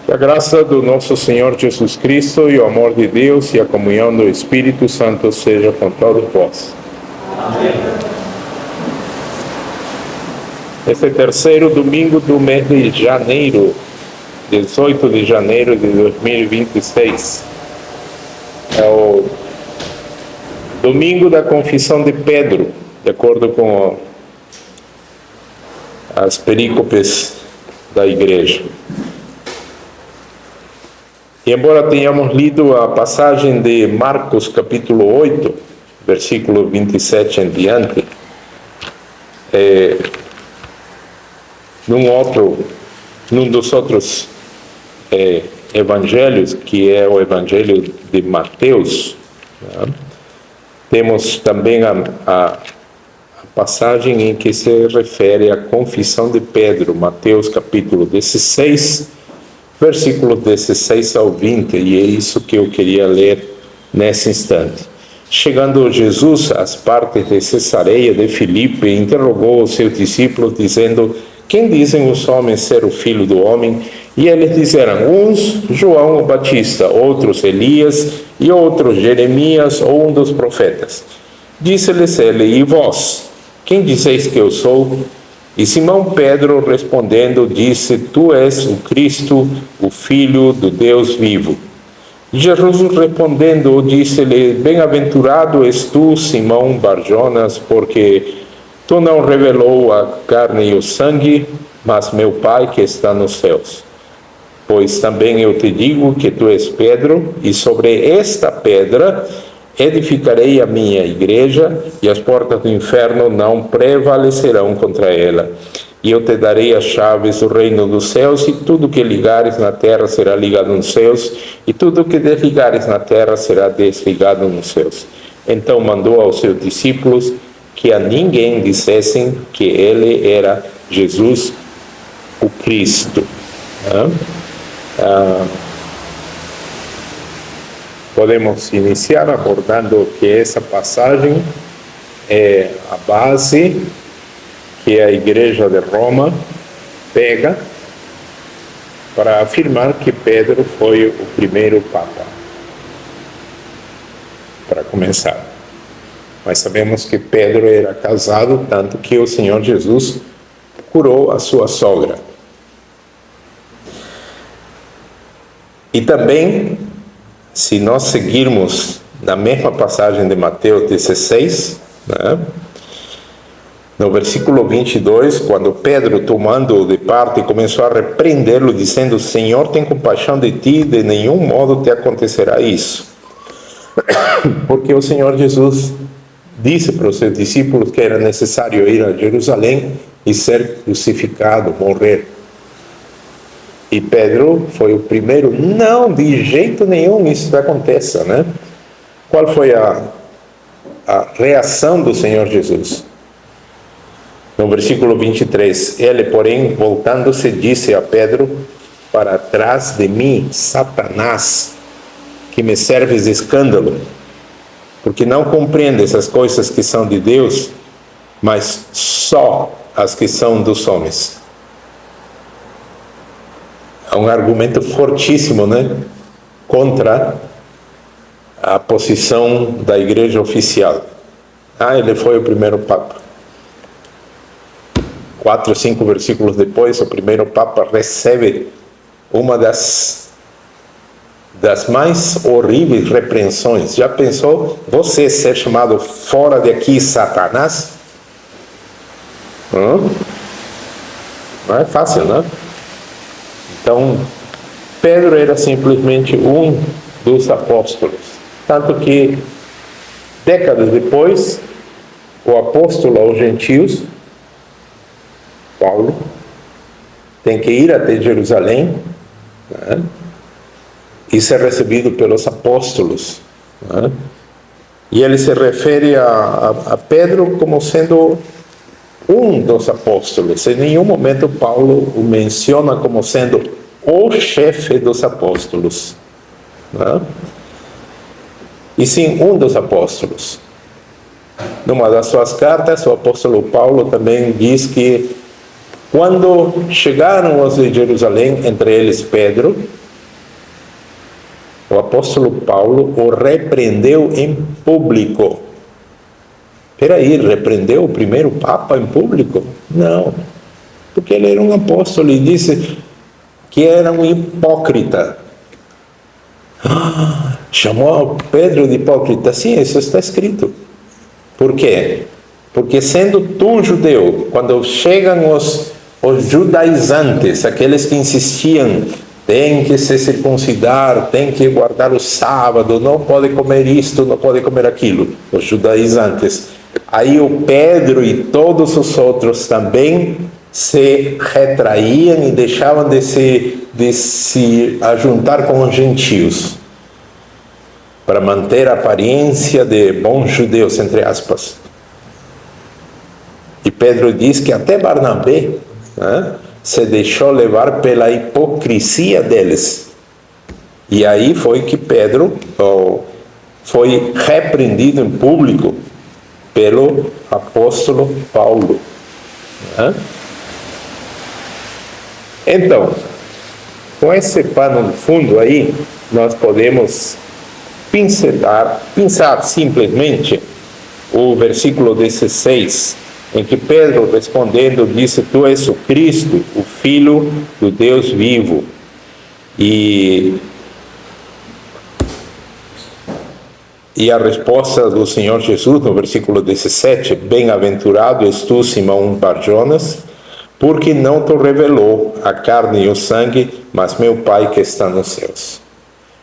Que a graça do nosso Senhor Jesus Cristo e o amor de Deus e a comunhão do Espírito Santo seja com todos vós. Amém. Este é o terceiro domingo do mês de janeiro, 18 de janeiro de 2026. É o domingo da confissão de Pedro, de acordo com as perícopes da igreja. E embora tenhamos lido a passagem de Marcos capítulo 8, versículo 27 em diante, num dos outros evangelhos, que é o evangelho de Mateus, né? Temos também a passagem em que se refere à confissão de Pedro, Mateus capítulo 16, versículos 16 ao 20, e é isso que eu queria ler nesse instante. Chegando Jesus às partes de Cesareia de Filipe, interrogou os seus discípulos, dizendo: quem dizem os homens ser o Filho do Homem? E eles disseram: uns João o Batista, outros Elias, e outros Jeremias ou um dos profetas. Disse-lhes ele: e vós, quem dizeis que eu sou? E Simão Pedro respondendo disse: tu és o Cristo, o Filho do Deus vivo. E Jesus respondendo disse-lhe: bem-aventurado és tu, Simão Barjonas, porque tu não revelou a carne e o sangue, mas meu Pai que está nos céus. Pois também eu te digo que tu és Pedro, e sobre esta pedra edificarei a minha igreja, e as portas do inferno não prevalecerão contra ela. E eu te darei as chaves do reino dos céus, e tudo que ligares na terra será ligado nos céus, e tudo que desligares na terra será desligado nos céus. Então mandou aos seus discípulos que a ninguém dissessem que ele era Jesus, o Cristo. Podemos iniciar abordando que essa passagem é a base que a Igreja de Roma pega para afirmar que Pedro foi o primeiro Papa, para começar. Mas sabemos que Pedro era casado, tanto que o Senhor Jesus curou a sua sogra. E também, se nós seguirmos na mesma passagem de Mateus 16, né, no versículo 22, quando Pedro, tomando-o de parte, começou a repreendê-lo, dizendo: Senhor, tem compaixão de ti, de nenhum modo te acontecerá isso. Porque o Senhor Jesus disse para os seus discípulos que era necessário ir a Jerusalém e ser crucificado, morrer. E Pedro foi o primeiro: não, de jeito nenhum isso aconteça, né? Qual foi a reação do Senhor Jesus? No versículo 23, ele, porém, voltando-se, disse a Pedro: para trás de mim, Satanás, que me serves de escândalo, porque não compreendes as coisas que são de Deus, mas só as que são dos homens. É um argumento fortíssimo, né? Contra a posição da igreja oficial. Ele foi o primeiro Papa. 4 ou 5 versículos depois, o primeiro Papa recebe uma das mais horríveis repreensões. Já pensou você ser chamado fora daqui, Satanás? Não é fácil, não? Então, Pedro era simplesmente um dos apóstolos. Tanto que, décadas depois, o apóstolo aos gentios, Paulo, tem que ir até Jerusalém, né, e ser recebido pelos apóstolos. Né, e ele se refere a Pedro como sendo um dos apóstolos. Em nenhum momento Paulo o menciona como sendo o chefe dos apóstolos, né? E sim um dos apóstolos. Numa das suas cartas, o apóstolo Paulo também diz que Quando chegaram os de Jerusalém, entre eles Pedro, o apóstolo Paulo o repreendeu em público. Peraí, repreendeu o primeiro Papa em público? Não, porque ele era um apóstolo e disse que era um hipócrita. Chamou Pedro de hipócrita? Sim, isso está escrito. Por quê? Porque sendo tu judeu, quando chegam os judaizantes, aqueles que insistiam, tem que se circuncidar, tem que guardar o sábado, não pode comer isto, não pode comer aquilo, os judaizantes. Aí o Pedro e todos os outros também se retraíam e deixavam de se ajuntar com os gentios, para manter a aparência de bons judeus, entre aspas. E Pedro diz que até Barnabé, né, se deixou levar pela hipocrisia deles. E aí foi que Pedro foi repreendido em público pelo apóstolo Paulo. Né? Então, com esse pano de fundo aí, nós podemos pensar simplesmente o versículo 16, em que Pedro, respondendo, disse: Tu és o Cristo, o Filho do Deus vivo. E a resposta do Senhor Jesus, no versículo 17: Bem-aventurado és tu, Simão Bar-Jonas, porque não te revelou a carne e o sangue, mas meu Pai que está nos céus.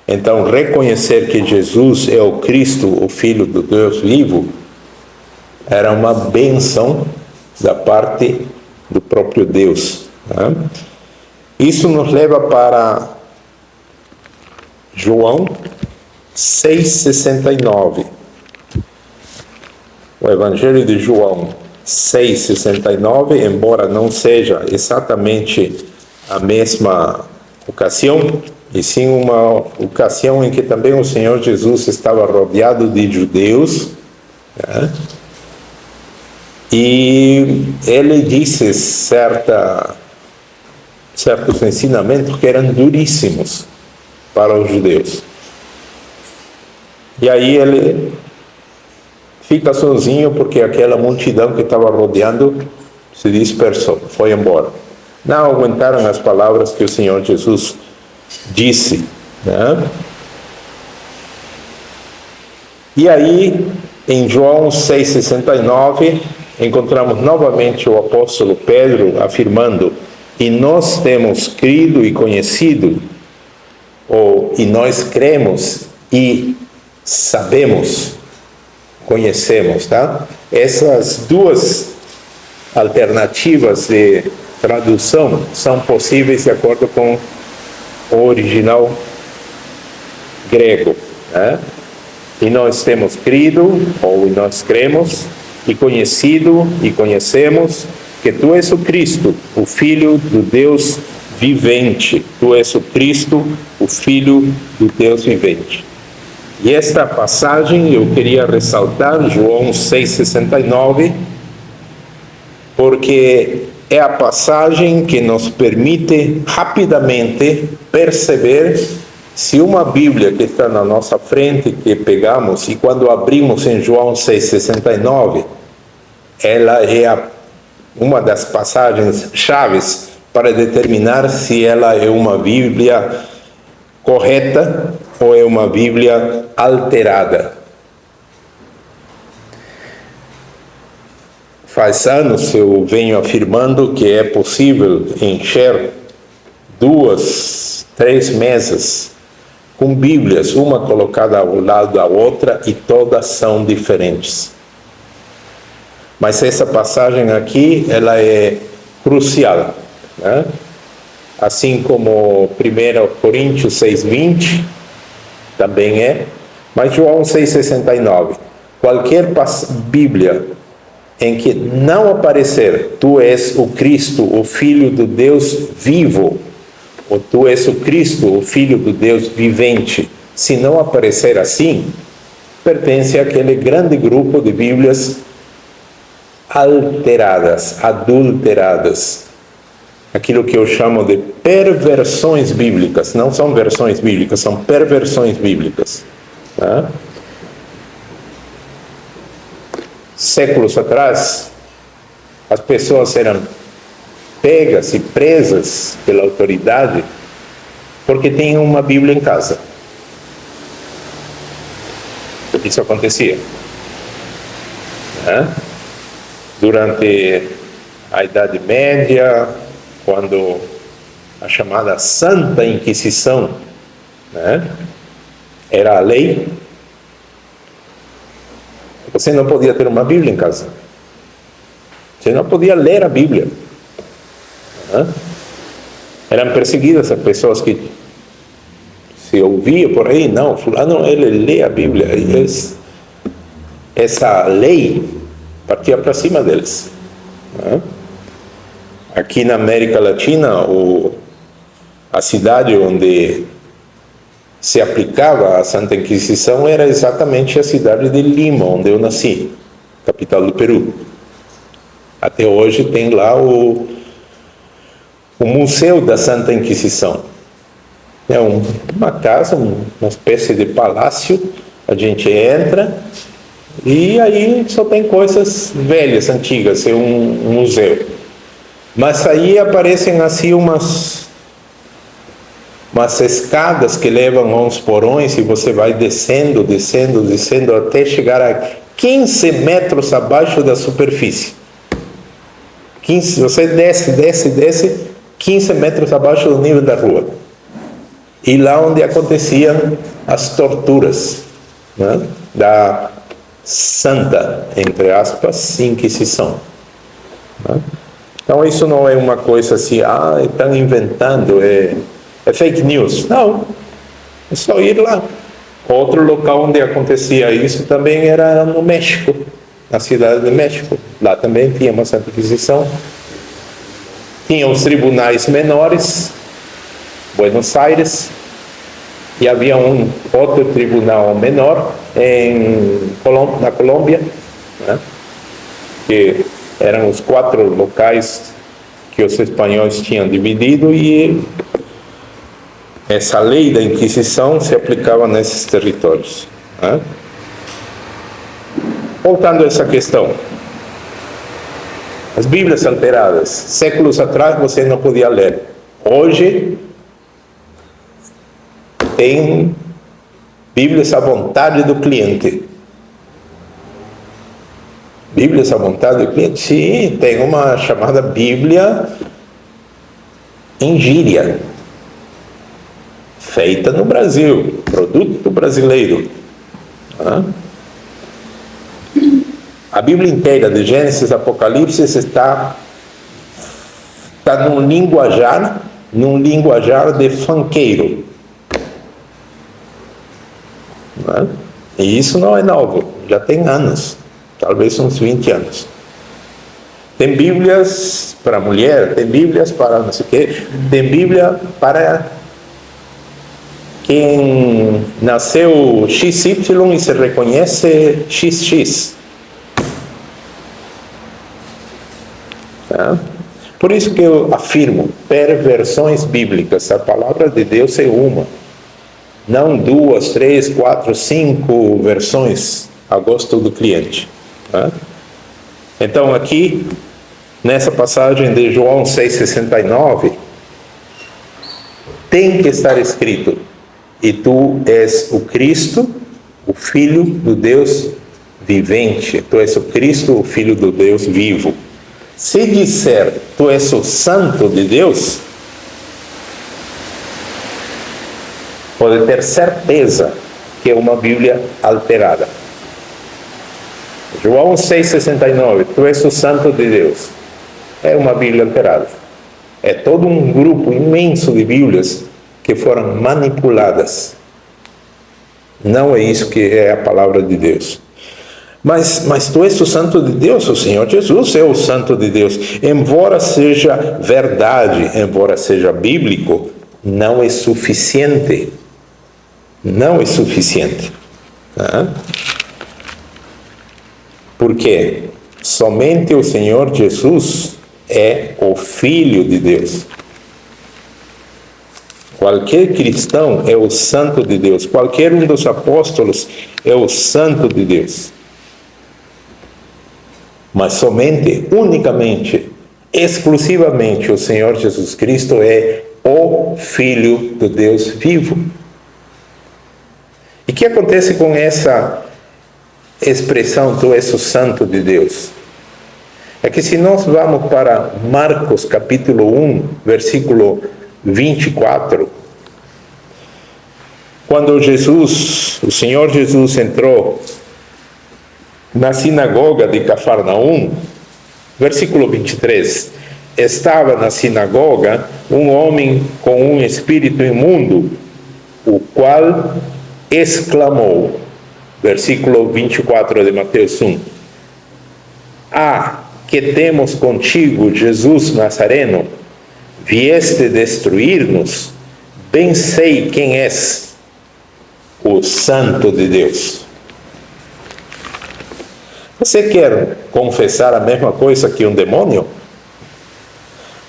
Então, reconhecer que Jesus é o Cristo, o Filho do Deus vivo, era uma bênção da parte do próprio Deus. Né? Isso nos leva para João 6,69. O Evangelho de João 6,69, embora não seja exatamente a mesma ocasião, e sim uma ocasião em que também o Senhor Jesus estava rodeado de judeus, né? E ele disse certos ensinamentos que eram duríssimos para os judeus. E aí ele fica sozinho porque aquela multidão que estava rodeando se dispersou, foi embora. Não aguentaram as palavras que o Senhor Jesus disse, né? E aí, em João 6,69, encontramos novamente o apóstolo Pedro afirmando: e nós temos crido e conhecido, e nós cremos e sabemos, conhecemos, tá? Essas duas alternativas de tradução são possíveis de acordo com o original grego, né? E nós temos crido, ou nós cremos, e conhecido, e conhecemos, que tu és o Cristo, o Filho do Deus vivente. Tu és o Cristo, o Filho do Deus vivente. E esta passagem eu queria ressaltar, João 6,69, porque é a passagem que nos permite rapidamente perceber se uma Bíblia que está na nossa frente, que pegamos, e quando abrimos em João 6,69, ela é uma das passagens chaves para determinar se ela é uma Bíblia correta ou é uma Bíblia alterada. Faz anos eu venho afirmando que é possível encher 2, 3 mesas com Bíblias, uma colocada ao lado da outra, e todas são diferentes. Mas essa passagem aqui, ela é crucial, né? Assim como 1 Coríntios 6,20 também é, mas João 6,69. Qualquer Bíblia em que não aparecer tu és o Cristo, o Filho do Deus vivo, ou tu és o Cristo, o Filho do Deus vivente, se não aparecer assim, pertence àquele grande grupo de Bíblias alteradas, adulteradas, aquilo que eu chamo de perversões bíblicas. Não são versões bíblicas, são perversões bíblicas. Tá? Séculos atrás, as pessoas eram pegas e presas pela autoridade porque tinham uma Bíblia em casa. Isso acontecia. Tá? Durante a Idade Média, quando a chamada Santa Inquisição, né, era a lei, você não podia ter uma Bíblia em casa. Você não podia ler a Bíblia. Né? Eram perseguidas as pessoas que se ouvia por aí, não, fulano ele lê a Bíblia. E essa lei partia para cima deles. Né? Aqui na América Latina, a cidade onde se aplicava a Santa Inquisição era exatamente a cidade de Lima, onde eu nasci, capital do Peru. Até hoje tem lá o Museu da Santa Inquisição. É uma casa, uma espécie de palácio, a gente entra e aí só tem coisas velhas, antigas, é um museu. Mas aí aparecem assim umas escadas que levam a uns porões e você vai descendo até chegar a 15 metros abaixo da superfície. Você desce 15 metros abaixo do nível da rua. E lá onde aconteciam as torturas, né, da Santa, entre aspas, Inquisição. Né? Então isso não é uma coisa assim, estão inventando, é fake news. Não, é só ir lá. Outro local onde acontecia isso também era no México, na cidade de México. Lá também tinha uma Santa Inquisição. Tinha os tribunais menores, Buenos Aires, e havia um outro tribunal menor na Colômbia, né? Que eram os 4 locais que os espanhóis tinham dividido, e essa lei da Inquisição se aplicava nesses territórios. Né? Voltando a essa questão, as Bíblias alteradas, séculos atrás você não podia ler. Hoje tem Bíblias à vontade do cliente. Bíblias à vontade do cliente? Sim, tem uma chamada Bíblia em gíria, feita no Brasil, produto brasileiro. A Bíblia inteira, de Gênesis a Apocalipse, está num linguajar de funkeiro. E isso não é novo, já tem anos, talvez uns 20 anos. Tem Bíblias para mulher, tem Bíblias para não sei o quê, tem Bíblia para quem nasceu XY e se reconhece XX. Por isso que eu afirmo, perversões bíblicas, a palavra de Deus é uma. Não 2, 3, 4, 5 versões a gosto do cliente. Então aqui, nessa passagem de João 6,69, tem que estar escrito: e tu és o Cristo, o Filho do Deus vivente. Tu és o Cristo, o Filho do Deus vivo. Se disser, tu és o Santo de Deus, pode ter certeza que é uma Bíblia alterada. João 6,69, tu és o Santo de Deus, é uma Bíblia alterada. É todo um grupo imenso de Bíblias que foram manipuladas. Não é isso que é a palavra de Deus. Mas tu és o Santo de Deus, o Senhor Jesus é o Santo de Deus. Embora seja verdade, embora seja bíblico, não é suficiente. Não é suficiente. Porque somente o Senhor Jesus é o Filho de Deus. Qualquer cristão é o santo de Deus. Qualquer um dos apóstolos é o santo de Deus. Mas somente, unicamente, exclusivamente o Senhor Jesus Cristo é o Filho do Deus vivo. E o que acontece com essa expressão, tu és o santo de Deus? É que se nós vamos para Marcos capítulo 1, versículo 24, quando o Senhor Jesus entrou na sinagoga de Cafarnaum, versículo 23, estava na sinagoga um homem com um espírito imundo, o qual exclamou, versículo 24 de Mateus 1, que temos contigo, Jesus Nazareno? Vieste destruir-nos? Bem sei quem és, o Santo de Deus. Você quer confessar a mesma coisa que um demônio?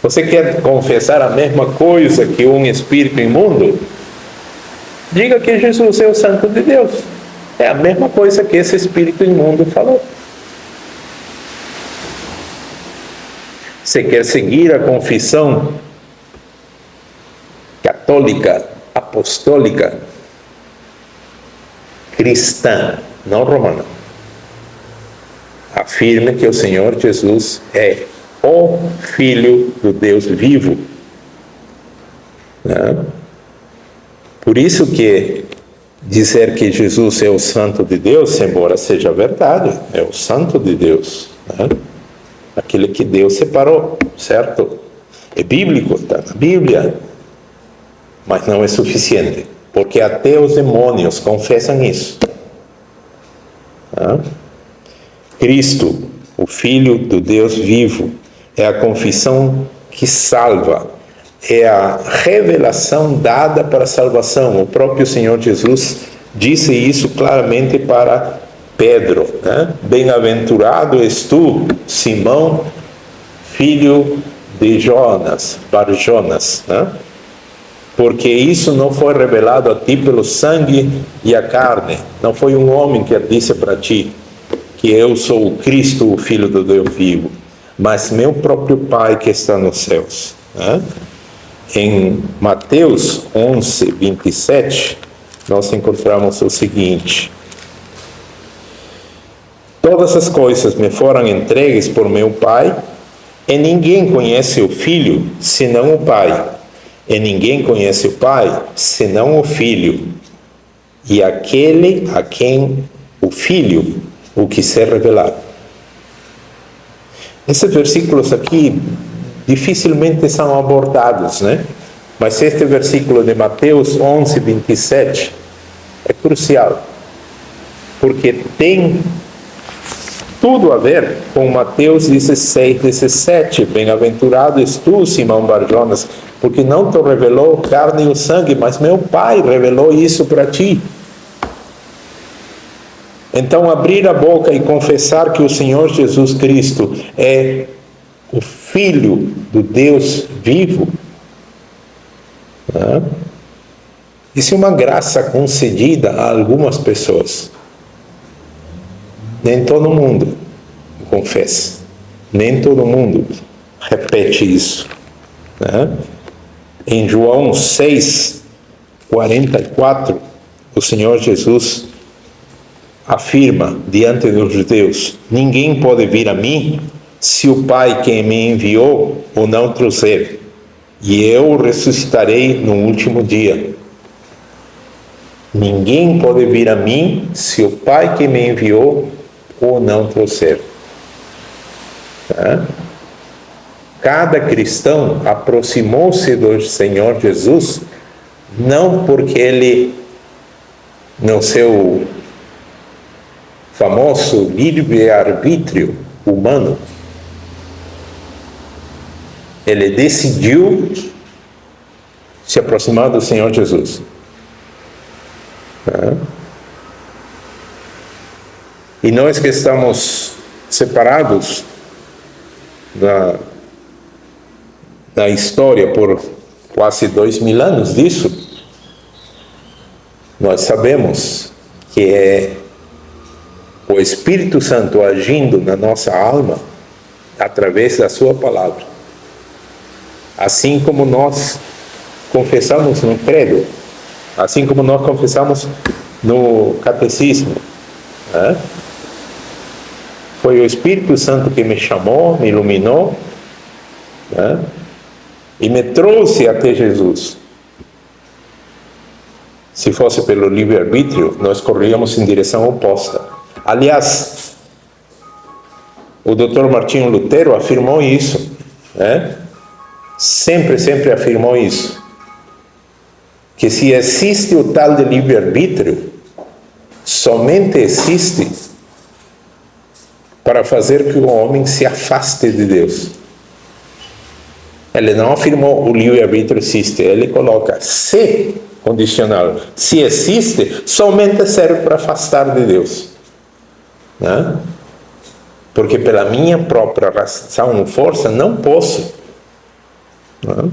Você quer confessar a mesma coisa que um espírito imundo? Diga que Jesus é o Santo de Deus. É a mesma coisa que esse espírito imundo falou. Você quer seguir a confissão católica, apostólica, cristã, não romana? Afirme que o Senhor Jesus é o Filho do Deus vivo. Por isso que dizer que Jesus é o Santo de Deus, embora seja verdade, é o Santo de Deus, aquele que Deus separou, certo? É bíblico, está na Bíblia, mas não é suficiente, porque até os demônios confessam isso. Cristo, o Filho do Deus vivo, é a confissão que salva, é a revelação dada para a salvação. O próprio Senhor Jesus disse isso claramente para Pedro, Bem-aventurado és tu, Simão, filho de Jonas, Bar-Jonas, porque isso não foi revelado a ti pelo sangue e a carne, não foi um homem que disse para ti que eu sou o Cristo, o Filho do Deus vivo, mas meu próprio Pai que está nos céus. Em Mateus 11, 27, nós encontramos o seguinte: todas as coisas me foram entregues por meu Pai, e ninguém conhece o Filho, senão o Pai, e ninguém conhece o Pai, senão o Filho, e aquele a quem o Filho o quiser revelar. Esses versículos aqui dificilmente são abordados, Mas este versículo de Mateus 11, 27 é crucial, porque tem tudo a ver com Mateus 16, 17. Bem-aventurado és tu, Simão Bar-Jonas, porque não te revelou carne e o sangue, mas meu Pai revelou isso para ti. Então, abrir a boca e confessar que o Senhor Jesus Cristo é o Filho do Deus vivo, isso é uma graça concedida a algumas pessoas. Nem todo mundo confessa, nem todo mundo repete isso. Em João 6, 44, o Senhor Jesus afirma diante dos judeus: ninguém pode vir a mim se o Pai que me enviou o não trouxer, e eu o ressuscitarei no último dia. Ninguém pode vir a mim se o Pai que me enviou o não trouxer. Cada cristão aproximou-se do Senhor Jesus não porque ele, no seu famoso livre-arbítrio humano, ele decidiu se aproximar do Senhor Jesus. E nós que estamos separados na história por quase 2000 anos disso, nós sabemos que é o Espírito Santo agindo na nossa alma através da sua palavra. Assim como nós confessamos no credo, assim como nós confessamos no catecismo, né? Foi o Espírito Santo que me chamou, me iluminou, né? E me trouxe até Jesus. Se fosse pelo livre-arbítrio, nós corríamos em direção oposta. Aliás, o Dr. Martinho Lutero afirmou isso, né? Sempre afirmou isso. Que se existe o tal de livre-arbítrio, somente existe para fazer que o homem se afaste de Deus. Ele não afirmou o livre-arbítrio existe, ele coloca se condicional. Se existe, somente serve para afastar de Deus, né? Porque pela minha própria razão ou força não posso, né?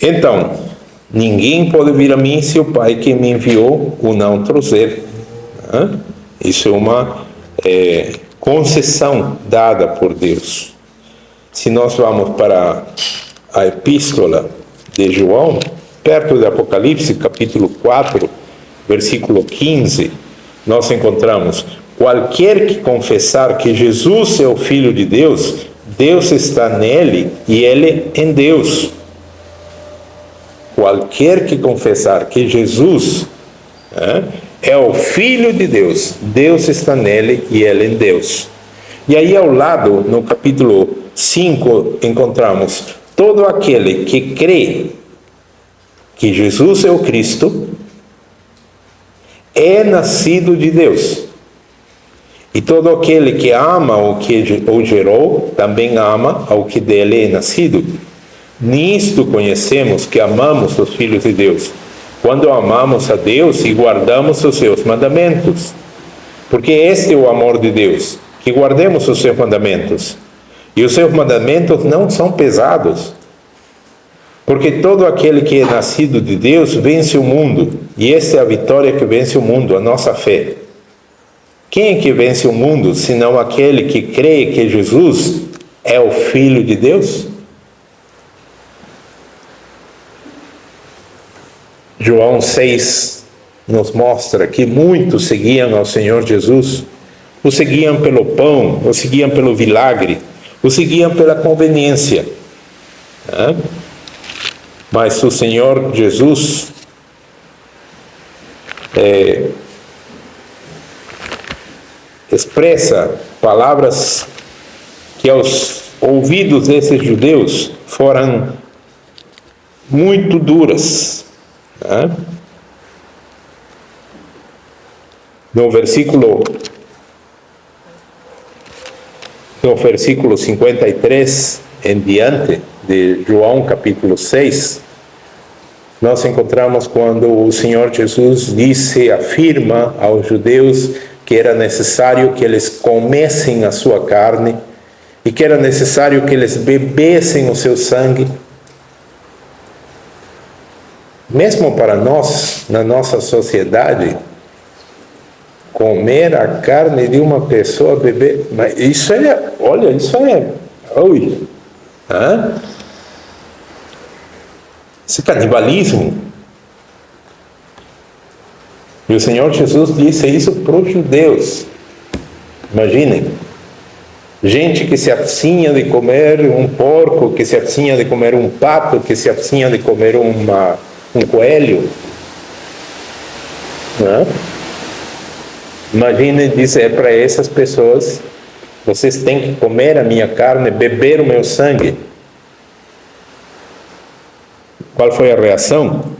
Então, ninguém pode vir a mim se o Pai que me enviou o não trouxer, né? Isso é uma concessão dada por Deus. Se nós vamos para a epístola de João, perto do Apocalipse, capítulo 4, versículo 15, nós encontramos: qualquer que confessar que Jesus é o Filho de Deus, Deus está nele e ele em Deus. Qualquer que confessar que Jesus é o Filho de Deus, Deus está nele e ele em Deus. E aí ao lado, no capítulo 5, encontramos: todo aquele que crê que Jesus é o Cristo é nascido de Deus. E todo aquele que ama o que o gerou, também ama ao que dele é nascido. Nisto conhecemos que amamos os filhos de Deus, quando amamos a Deus e guardamos os seus mandamentos. Porque este é o amor de Deus, que guardemos os seus mandamentos. E os seus mandamentos não são pesados. Porque todo aquele que é nascido de Deus vence o mundo. E esta é a vitória que vence o mundo, a nossa fé. Quem é que vence o mundo, senão aquele que crê que Jesus é o Filho de Deus? João 6 nos mostra que muitos seguiam ao Senhor Jesus. O seguiam pelo pão, o seguiam pelo milagre, o seguiam pela conveniência. Mas o Senhor Jesus expressa palavras que aos ouvidos desses judeus foram muito duras. No versículo 53 em diante de João capítulo 6, nós encontramos quando o Senhor Jesus afirma aos judeus que era necessário que eles comessem a sua carne e que era necessário que eles bebessem o seu sangue. Mesmo para nós, na nossa sociedade, comer a carne de uma pessoa, beber, mas isso é, olha, isso é, esse canibalismo. E o Senhor Jesus disse isso para os judeus. Imaginem, gente que se abstinha de comer um porco, que se abstinha de comer um pato, que se abstinha de comer um coelho. Imagine dizer para essas pessoas: vocês têm que comer a minha carne, beber o meu sangue. Qual foi a reação?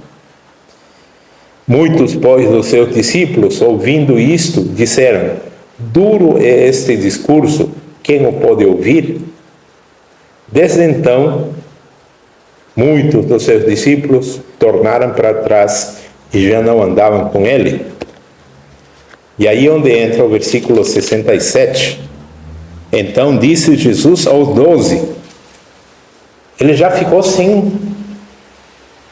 Muitos, pois, dos seus discípulos, ouvindo isto, disseram: duro é este discurso, quem o pode ouvir? Desde então, muitos dos seus discípulos tornaram para trás e já não andavam com ele. E aí onde entra o versículo 67. Então disse Jesus aos 12: ele já ficou sem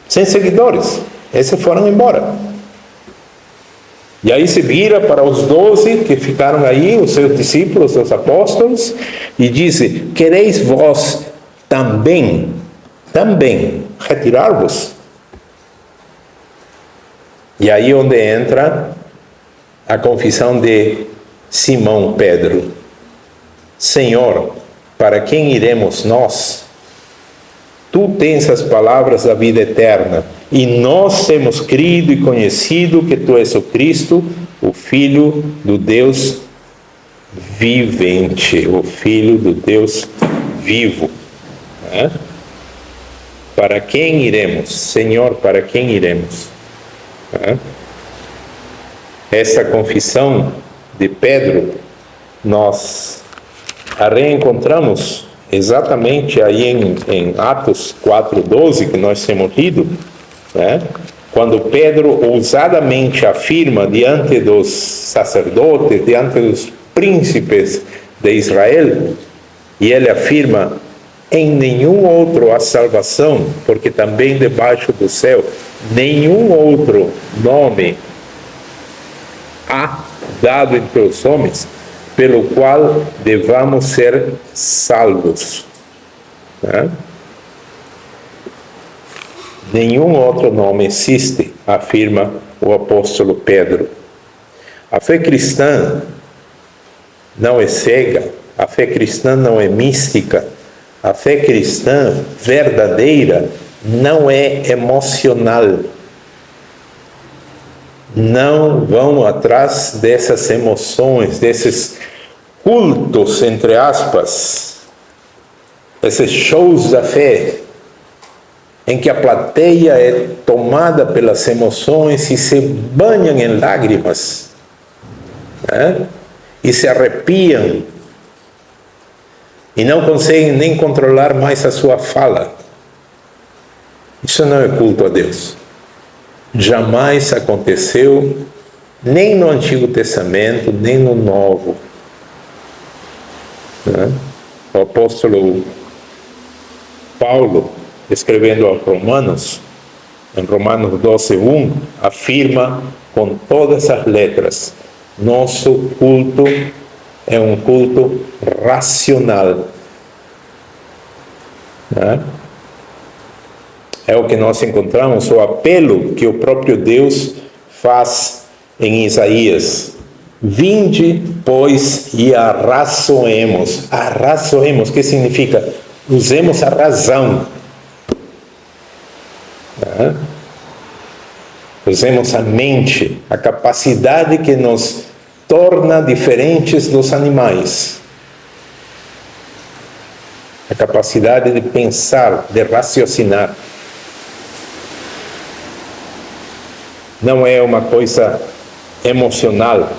seguidores. Esses foram embora. E aí se vira para os 12 que ficaram aí, os seus discípulos, os apóstolos, e diz: quereis vós também retirar-vos? E aí onde entra a confissão de Simão Pedro: Senhor, para quem iremos nós? Tu tens as palavras da vida eterna, e nós temos crido e conhecido que Tu és o Cristo, o Filho do Deus vivente, o Filho do Deus vivo. Para quem iremos? Senhor, para quem iremos? Essa confissão de Pedro, nós a reencontramos exatamente aí em Atos 4:12, que nós temos lido, quando Pedro ousadamente afirma diante dos sacerdotes, diante dos príncipes de Israel, e ele afirma: em nenhum outro há salvação, porque também debaixo do céu nenhum outro nome há dado entre os homens pelo qual devamos ser salvos. Nenhum outro nome existe, afirma o apóstolo Pedro. A fé cristã não é cega, a fé cristã não é mística, a fé cristã verdadeira não é emocional. Não vão atrás dessas emoções, desses cultos, entre aspas, esses shows da fé, em que a plateia é tomada pelas emoções e se banham em lágrimas, e se arrepiam, e não conseguem nem controlar mais a sua fala. Isso não é culto a Deus. Jamais aconteceu, nem no Antigo Testamento, nem no Novo. O apóstolo Paulo, escrevendo aos Romanos, em Romanos 12:1, afirma com todas as letras: nosso culto é um culto racional. É o que nós encontramos, o apelo que o próprio Deus faz em Isaías: vinde, pois, e arrazoemos. Arrazoemos, que significa? Usemos a razão. Usemos a mente, a capacidade que nos torna diferentes dos animais. A capacidade de pensar, de raciocinar. Não é uma coisa emocional.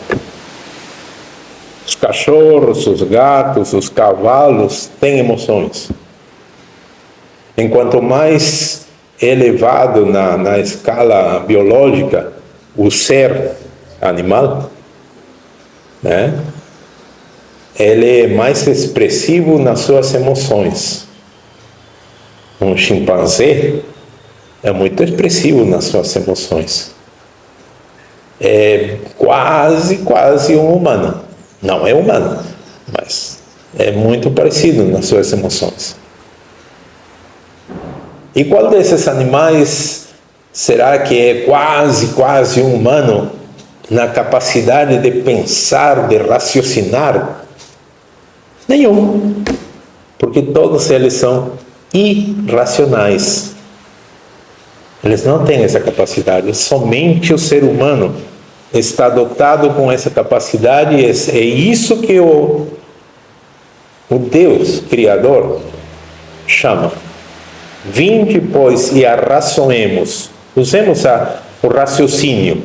Os cachorros, os gatos, os cavalos têm emoções. Enquanto mais elevado na escala biológica o ser animal, ele é mais expressivo nas suas emoções. Um chimpanzé é muito expressivo nas suas emoções. É quase um humano. Não é humano, mas é muito parecido nas suas emoções. E qual desses animais será que é quase um humano na capacidade de pensar, de raciocinar? Nenhum. Porque todos eles são irracionais. Eles não têm essa capacidade. Somente o ser humano está dotado com essa capacidade. É isso que o Deus Criador chama. Vinde, pois, e arrazoemos. Usemos o raciocínio.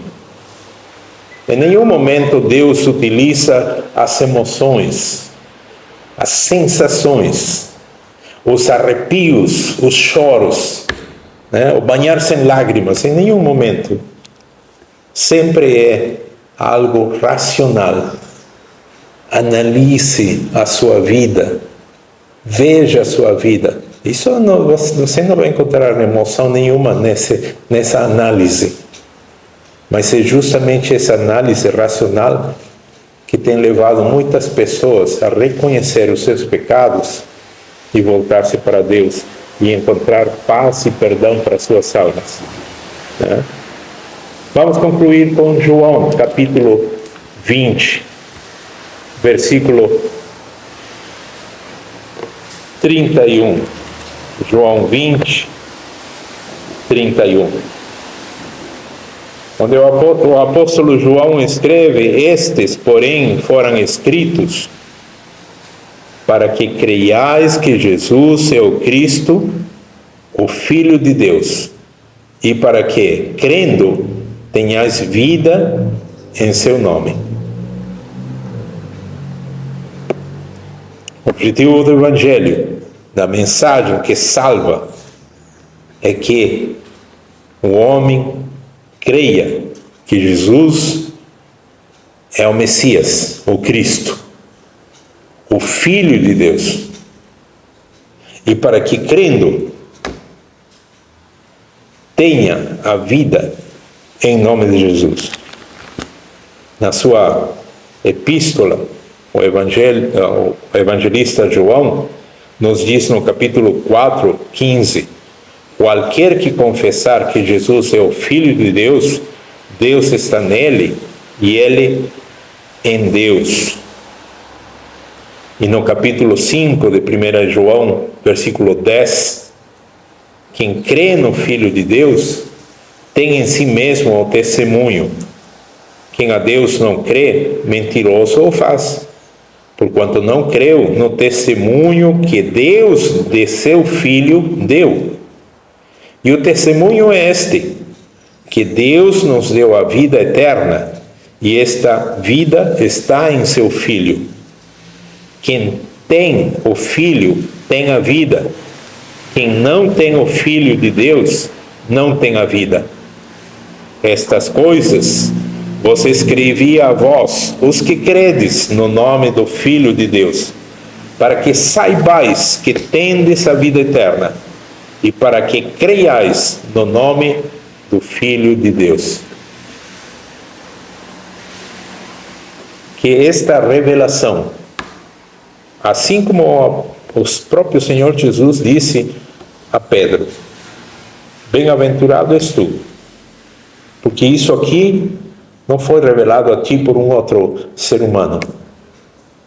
Em nenhum momento Deus utiliza as emoções, as sensações, os arrepios, os choros, o banhar-se em lágrimas. Em nenhum momento. Sempre é algo racional. Analise a sua vida. Veja a sua vida. Isso não, você não vai encontrar emoção nenhuma nessa análise. Mas é justamente essa análise racional que tem levado muitas pessoas a reconhecer os seus pecados e voltar-se para Deus e encontrar paz e perdão para suas almas. Né? Vamos concluir com João, capítulo 20, versículo 31. João 20, 31. Onde o apóstolo João escreve: estes, porém, foram escritos para que creiais que Jesus é o Cristo, o Filho de Deus, e para que, crendo, tenhais vida em seu nome. O objetivo do Evangelho, da mensagem que salva, é que o homem creia que Jesus é o Messias, o Cristo, o Filho de Deus. E para que, crendo, tenha a vida em nome de Jesus. Na sua epístola, o evangelista João nos diz no capítulo 4, 15: qualquer que confessar que Jesus é o Filho de Deus, Deus está nele e ele em Deus. E no capítulo 5 de 1 João, versículo 10, quem crê no Filho de Deus tem em si mesmo o testemunho. Quem a Deus não crê, mentiroso o faz, porquanto não creu no testemunho que Deus de seu Filho deu. E o testemunho é este, que Deus nos deu a vida eterna, e esta vida está em seu Filho. Quem tem o Filho tem a vida. Quem não tem o Filho de Deus não tem a vida. Estas coisas vos escrevi a vós, os que credes no nome do Filho de Deus, para que saibais que tendes a vida eterna, e para que creiais no nome do Filho de Deus. Que esta revelação, assim como o próprio Senhor Jesus disse a Pedro: bem-aventurado és tu, porque isso aqui não foi revelado a ti por um outro ser humano,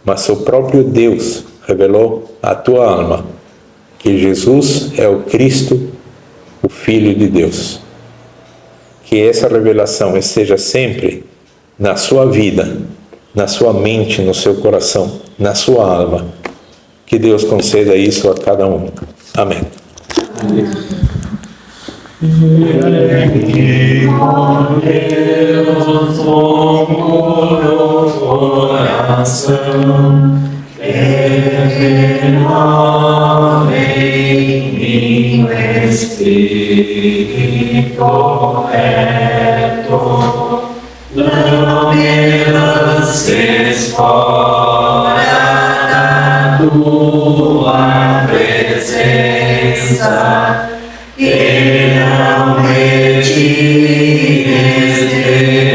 mas o próprio Deus revelou à tua alma que Jesus é o Cristo, o Filho de Deus. Que essa revelação esteja sempre na sua vida, na sua mente, no seu coração, na sua alma. Que Deus conceda isso a cada um. Amém. E com Deus no coração, revelado em mim o Espírito reto, não me lances fora da tua presença, e não retires de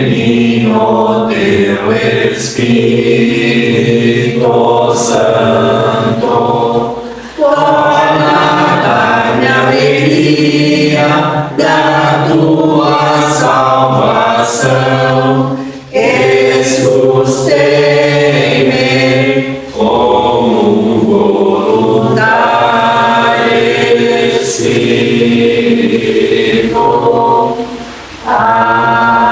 mim o teu Espírito Santo. Torna-me a alegria da tua salvação, e sustém-me como voluntário Espírito. Amém.